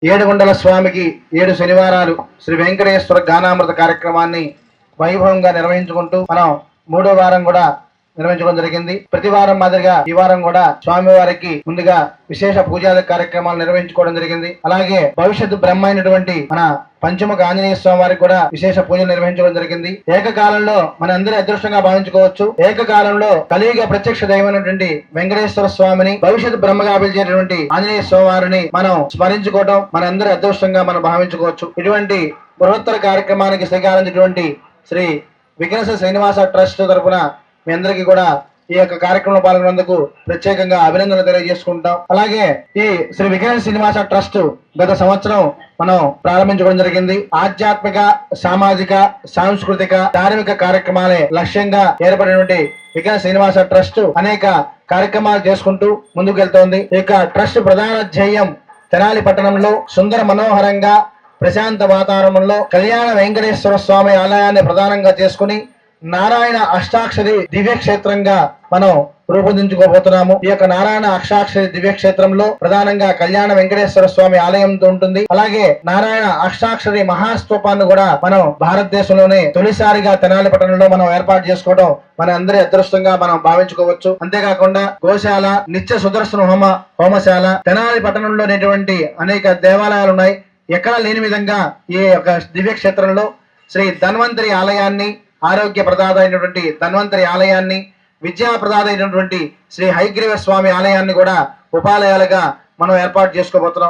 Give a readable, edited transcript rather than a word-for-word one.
ఏడుగుండల స్వామికి 7 శనివారాలు శ్రీ వెంకటేశ్వర గానామృత కార్యక్రమాన్ని వైభవంగా నిర్వహించుకుంటూ మనం 3వ వారం కూడా నిర్వహించడం జరిగింది. ప్రతి వారం మాదిరిగా ఈ వారం కూడా స్వామివారికి ముందుగా విశేష పూజాది కార్యక్రమాలు నిర్వహించుకోవడం జరిగింది. అలాగే భవిష్యత్తు బ్రహ్మ అయినటువంటి మన పంచముఖ ఆంజనేయ స్వామి వారికి కూడా విశేష పూజలు నిర్వహించడం జరిగింది. ఏకకాలంలో మన అందరి అదృష్టంగా భావించుకోవచ్చు. ఏకకాలంలో కలియుగ ప్రత్యక్ష దైవమైనటువంటి వెంకటేశ్వర స్వామిని, భవిష్యత్తు బ్రహ్మగా పిలిచేటువంటి ఆంజనేయ స్వామి వారిని మనం స్మరించుకోవడం మన అందరి అదృష్టంగా మనం భావించుకోవచ్చు. ఇటువంటి బృహత్తర కార్యక్రమానికి శ్రీకారించినటువంటి శ్రీ విఘ్నేశ్వర శ్రీనివాస ట్రస్ట్ తరఫున మీ అందరికీ కూడా ఈ యొక్క కార్యక్రమంలో పాల్గొన్నందుకు ప్రత్యేకంగా అభినందనలు తెలియజేసుకుంటాం. అలాగే ఈ శ్రీ విఘ్నేశ్వర శ్రీనివాస ట్రస్ట్ గత సంవత్సరం మనం ప్రారంభించుకోవడం జరిగింది. ఆధ్యాత్మిక, సామాజిక, సాంస్కృతిక, ధార్మిక కార్యక్రమాలే లక్ష్యంగా ఏర్పడినటువంటి విఘ్నేశ్వర శ్రీనివాస ట్రస్ట్ అనేక కార్యక్రమాలు చేసుకుంటూ ముందుకు వెళ్తోంది. ఈ యొక్క ట్రస్ట్ ప్రధాన ధ్యేయం తెనాలి పట్టణంలో సుందర మనోహరంగా ప్రశాంత వాతావరణంలో కళ్యాణ వెంకటేశ్వర స్వామి ఆలయాన్ని ప్రధానంగా చేసుకుని నారాయణ అష్టాక్షరి దివ్యక్షేత్రంగా మనం రూపొందించుకోబోతున్నాము. ఈ యొక్క నారాయణ అష్టాక్షరి దివ్యక్షేత్రంలో ప్రధానంగా కళ్యాణ వెంకటేశ్వర స్వామి ఆలయంతో ఉంటుంది. అలాగే నారాయణ అష్టాక్షరి మహాస్తూపాన్ని కూడా మనం భారతదేశంలోనే తొలిసారిగా తెనాలి పట్టణంలో మనం ఏర్పాటు చేసుకోవడం మన అందరి అదృష్టంగా మనం భావించుకోవచ్చు. అంతేకాకుండా గోశాల, నిత్య సుదర్శన హోమశాల, తెనాలి పట్టణంలోనేటువంటి అనేక దేవాలయాలు ఉన్నాయి. ఎక్కడా లేని విధంగా ఈ యొక్క దివ్యక్షేత్రంలో శ్రీ ధన్వంతరి ఆలయాన్ని, ఆరోగ్య ప్రదాత అయినటువంటి ధన్వంతరి ఆలయాన్ని, విద్యా ప్రదాత అయినటువంటి శ్రీ హయగ్రీవ స్వామి ఆలయాన్ని కూడా ఉపాలయాలుగా మనం ఏర్పాటు చేసుకోబోతున్నాం.